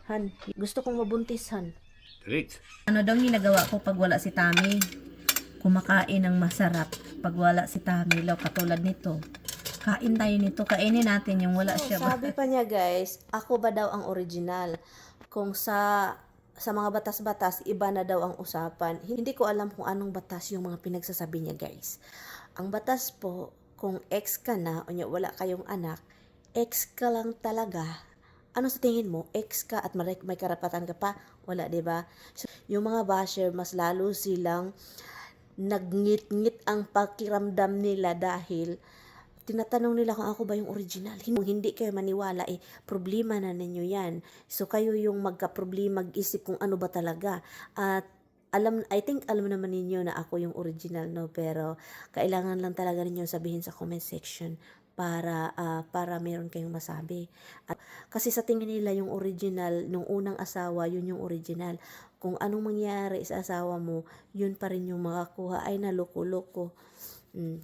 Han, gusto kong mabuntis, Han. Direct. Ano daw ginagawa ko pag wala si Tami? Kumakain ng masarap pag wala si Tami. Law, katulad nito. Kain tayo nito. Kainin natin yung wala siya. Sabi pa niya, guys, ako ba daw ang original? Kung sa mga batas-batas, iba na daw ang usapan. Hindi ko alam kung anong batas yung mga pinagsasabi niya, guys. Ang batas po, kung ex ka na, o wala kayong anak, ex ka lang talaga. Ano sa tingin mo? Ex ka at may karapatan ka pa? Wala, 'di ba? So, yung mga basher, mas lalo silang nagngit-ngit ang pakiramdam nila dahil tinatanong nila kung ako ba yung original. Kung hindi kayo maniwala, problema na ninyo yan. So, kayo yung magka-problema, mag-isip kung ano ba talaga. At I think alam naman ninyo na ako yung original, no? Pero, kailangan lang talaga ninyo sabihin sa comment section para meron kayong masabi. At, kasi sa tingin nila yung original, nung unang asawa, yun yung original. Kung anong mangyari sa asawa mo, yun pa rin yung makakuha. Ay, naloko-loko.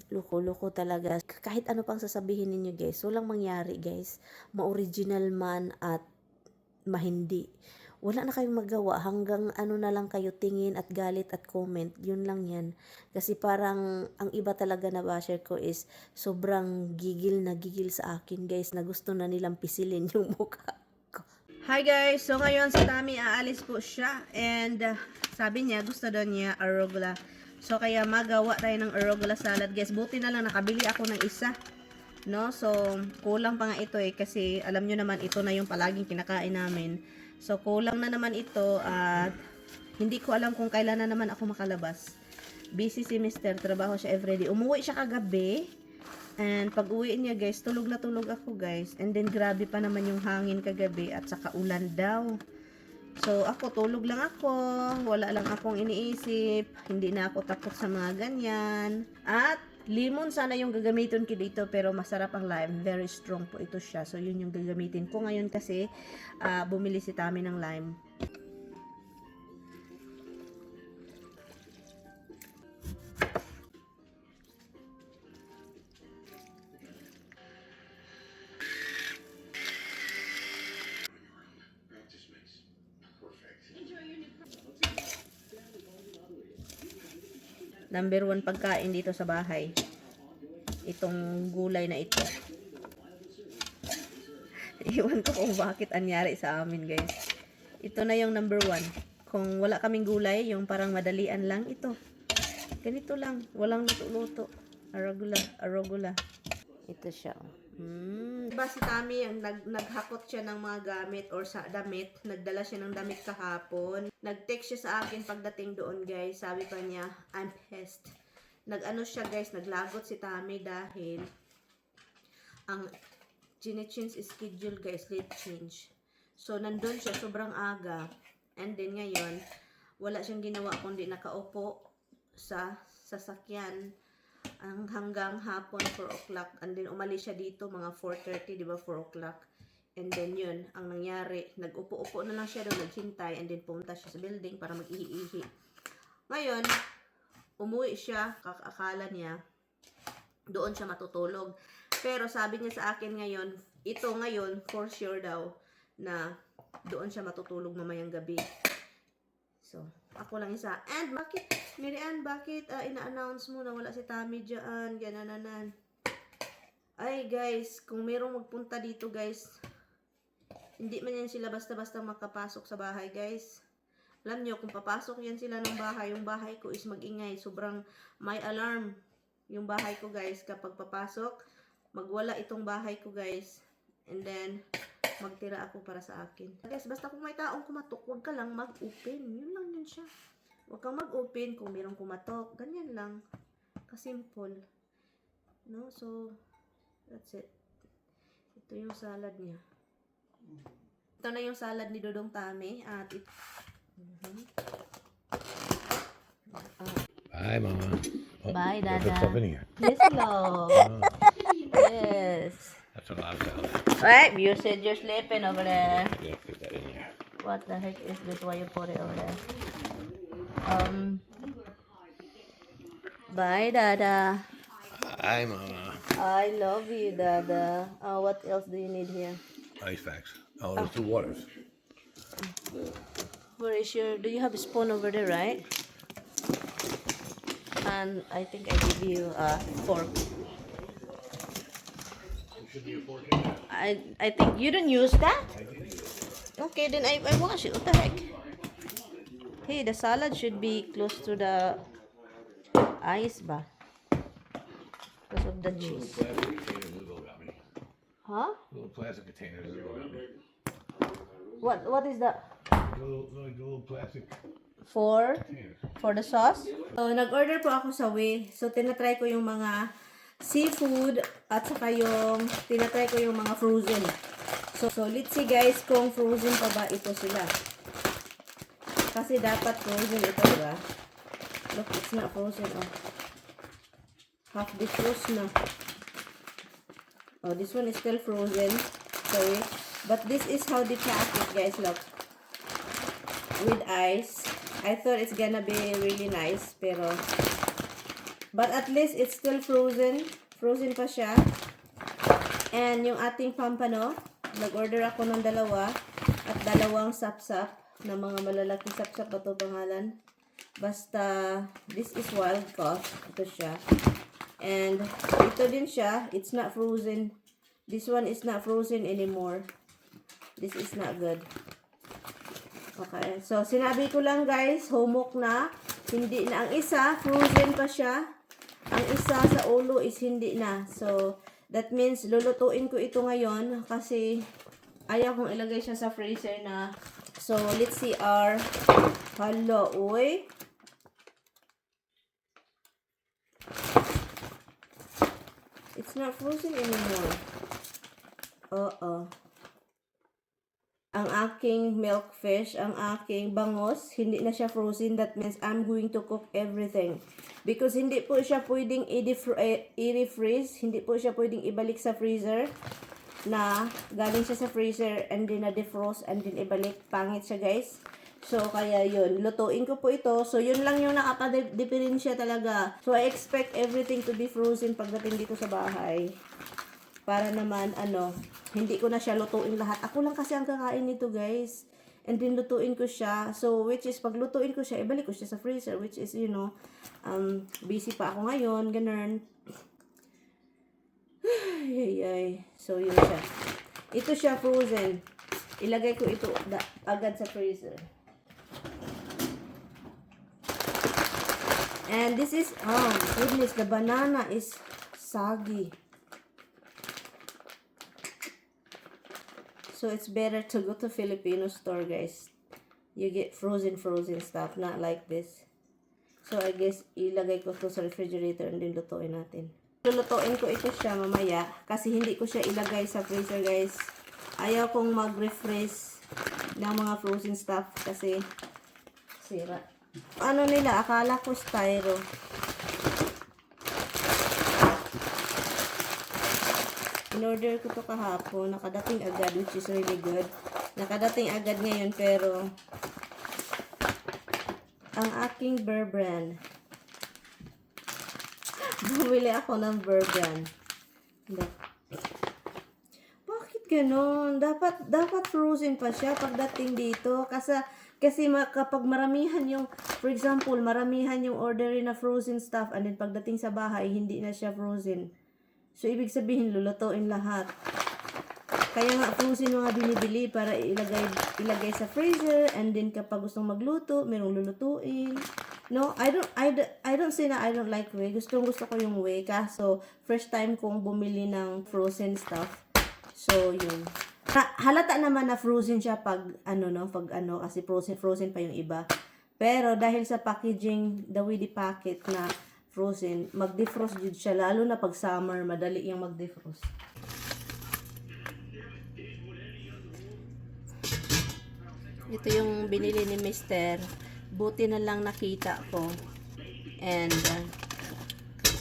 Loko-loko talaga. Kahit ano pang sasabihin ninyo, guys, walang mangyari, guys. Ma-original man at mahindi. Wala na kayong magawa. Hanggang ano na lang kayo tingin at galit at comment. Yun lang yan. Kasi parang ang iba talaga na basher ko is sobrang gigil na gigil sa akin, guys, na gusto na nilang pisilin yung mukha. Hi guys! So ngayon si Tami aalis po siya. And sabi niya gusto daw niya arugula. So kaya magawa tayo ng arugula salad, guys. Buti na lang nakabili ako ng isa. No? So kulang pa nga ito kasi alam nyo naman ito na yung palaging kinakain namin. So kulang na naman ito at hindi ko alam kung kailan na naman ako makalabas. Busy si Mr. Trabaho siya everyday. Umuwi siya kagabi. And pag uwi niya, guys, tulog na tulog ako, guys. And then grabe pa naman yung hangin kagabi at saka ulan daw. So, ako, tulog lang ako. Wala lang akong iniisip. Hindi na ako takot sa mga ganyan. At, limon sana yung gagamitin ko dito. Pero masarap ang lime. Very strong po ito siya. So, yun yung gagamitin ko ngayon kasi bumili si Tami ng lime. Number 1 pagkain dito sa bahay. Itong gulay na ito. Iwan ko kung bakit anyari sa amin, guys. Ito na yung number 1. Kung wala kaming gulay, yung parang madalian lang, ito. Ganito lang. Walang luto-luto. Arugula. Ito siya. Diba si Tami, naghakot siya ng mga gamit or sa damit. Nagdala siya ng damit kahapon. Nag-text siya sa akin pagdating doon, guys. Sabi pa niya, I'm pissed. Nag-ano siya, guys, naglagot si Tami dahil ang chine-change schedule, guys, late change. So, nandun siya sobrang aga. And then ngayon, wala siyang ginawa kundi nakaupo sa sasakyan hanggang hapon 4 o'clock. And then umalis siya dito mga 4:30, di ba, 4 o'clock. And then yun, ang nangyari, nag-upo-upo na lang siya doon, naghintay, and then pumunta siya sa building para mag-ihi-ihi. Ngayon, umuwi siya, akala niya, doon siya matutulog. Pero sabi niya sa akin ngayon, ito ngayon, for sure daw, na doon siya matutulog mamayang gabi. So, ako lang isa. And bakit, Miriam, bakit ina-announce mo na wala si Tami dyan? Ganananan. Ay, guys, kung merong magpunta dito, guys, hindi man yan sila basta-basta makapasok sa bahay, guys. Alam nyo, kung papasok yan sila ng bahay, yung bahay ko is mag-ingay. Sobrang may alarm yung bahay ko, guys. Kapag papasok, magwala itong bahay ko, guys. And then, magtira ako para sa akin. Guys, basta kung may taong kumatok, huwag ka lang mag-open. Yun lang yun siya. Huwag kang mag-open kung mayroong kumatok. Ganyan lang. Kasimple. No? So, that's it. Ito yung salad niya. Ito na yung salad ni Dodong Tami. At ito. Bye, Mama. Oh, Bye, you put Dada. stuff in here. Yes, love. Yes. That's a lot of salad. Right, you said you're sleeping over there. Yeah, put that in here. What the heck is this? Why you put it over there? Bye, Dada. Bye, Mama. I love you, Dada. What else do you need here? Ice packs. Oh, there's 2 waters. do you have a spoon over there, right? And I think I give you a fork. I think you don't use that? Okay, then I wash it. What the heck? Hey, the salad should be close to the ice ba? Because of the cheese. Plastic containers is what got me. Huh? Little plastic containers is what got me. What is that? Little plastic For containers. the sauce? So, nag-order po ako sa Way. So, tinatry ko yung mga seafood at saka yung tinatry ko yung mga frozen. So let's see guys kung frozen pa ba ito sila. Kasi dapat frozen ito, diba? Look, it's not frozen. Oh. Half defrost na. Oh, this one is still frozen. Sorry. But this is how they pack it, guys. Look. With ice. I thought it's gonna be really nice. But at least it's still frozen. Frozen pa siya. And yung ating pampano, nag-order ako ng dalawa. At dalawang sapsap na mga malalaking sapsap. Ito pangalan. Basta, this is wild caught. Ito siya. And ito din siya. It's not frozen. This one is not frozen anymore. This is not good. Okay. So, sinabi ko lang guys, humok na. Hindi na. Ang isa, frozen pa siya. Ang isa sa ulo is hindi na. So, that means lulutuin ko ito ngayon kasi ayaw kong ilagay siya sa freezer na. So, let's see our hala, uy. It's not frozen anymore. Ang aking milk fish, ang aking bangos, hindi na siya frozen. That means I'm going to cook everything. Because hindi po siya pwedeng i-refreeze. Hindi po siya pwedeng ibalik sa freezer. Na galing siya sa freezer and then na-defrost and then ibalik. Pangit siya guys. So kaya yun. Lutuin ko po ito. So yun lang yung nakaka-diferensya talaga. So I expect everything to be frozen pagdating dito sa bahay. Para naman hindi ko na siya lutuin lahat. Ako lang kasi ang kakain nito guys. And then lutuin ko siya. So which is pag lutuin ko siya, ibalik ko siya sa freezer. Which is busy pa ako ngayon. Ganun. Ay. So yun siya. Ito siya frozen. Ilagay ko ito agad sa freezer. And this is, goodness, the banana is soggy. So it's better to go to Filipino store, guys. You get frozen stuff, not like this. So I guess ilagay ko to sa refrigerator and then lutuin natin. Lulutuin ko ito siya mamaya kasi hindi ko siya ilagay sa freezer, guys. Ayaw kong mag-refreeze ng mga frozen stuff kasi sira. Ano nila, akala ko styro. In-order ko to kahapon. Nakadating agad, which is really good. Nakadating agad ngayon, pero ang aking Bear Brand. Bumili ako ng Bear Brand. Bakit ganon? Dapat frozen pa siya pagdating dito. Kasi kapag maramihan yung, for example, maramihan yung orderin na frozen stuff and then pagdating sa bahay, hindi na siya frozen. So, ibig sabihin, lulutuin lahat. Kaya nga, frozen mga binibili para ilagay sa freezer. And then, kapag gustong magluto, merong lulutuin. No, I don't say na I don't like whey. Gusto ko yung whey. Kaso, first time kong bumili ng frozen stuff. So, yun. Halata naman na frozen siya pag kasi frozen pa yung iba. Pero, dahil sa packaging, the way they pack it na frozen, mag-defrost jud siya, lalo na pag summer, madali yung mag-defrost. Ito yung binili ni Mr. Buti na lang nakita ko. And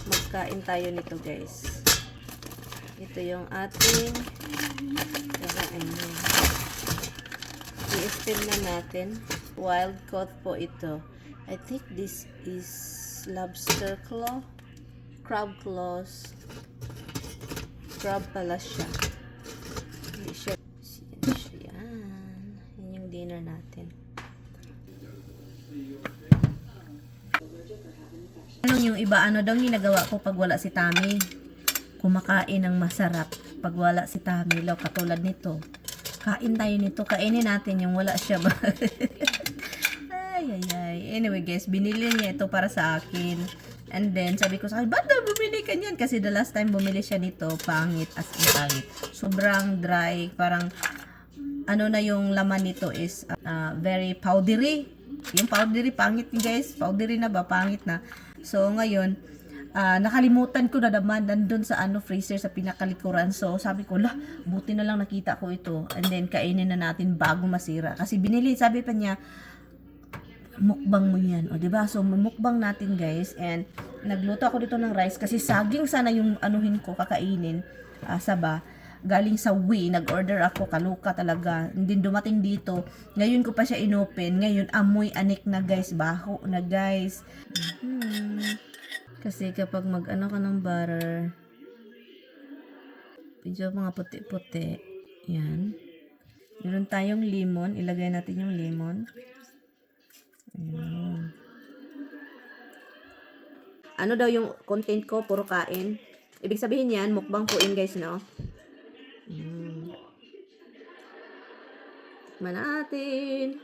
magkain tayo nito, guys. Ito yung ating i-steam na natin. Wild caught po ito. I think this is lobster claw, crab claws, crab pala siya. Yan yung dinner natin. Anong yung iba, ano daw ginagawa ko pag wala si Tami? Kumakain ng masarap pag wala si Tami. Lo, katulad nito. Kain tayo nito. Kainin natin yung wala siya ba? Ay. Anyway guys, binili niya ito para sa akin. And then, sabi ko sa akin, ba't daw bumili ka niyan? Kasi the last time bumili siya nito, pangit, as in pangit. Sobrang dry, parang, ano na yung laman nito is very powdery. Yung powdery, pangit guys. Powdery na ba? Pangit na. So, ngayon, nakalimutan ko na naman nandun sa freezer sa pinakalikuran. So, sabi ko, buti na lang nakita ko ito. And then, kainin na natin bago masira. Kasi binili, sabi pa niya, mukbang mo yan. O, diba? So, mumukbang natin guys. And, nagluto ako dito ng rice kasi saging sana yung anuhin ko, kakainin. Saba. Galing sa Wii, nag-order ako, kaluka talaga. Hindi dumating dito. Ngayon ko pa siya inopen. Ngayon, amoy anik na guys. Baho na guys. Kasi kapag mag-ano ka ng butter, medyo mga puti-puti. Yan. Meron tayong lemon. Ilagay natin yung lemon. Ayan. Ano daw yung content ko? Puro kain. Ibig sabihin yan, mukbang po in guys, no? Tikman natin.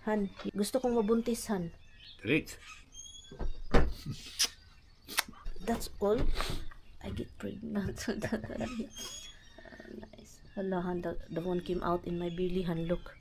Han, gusto kong mabuntis, Han. Great. That's all? I get pregnant. Nice. Hala, Han, the one came out in my belly, Han, look.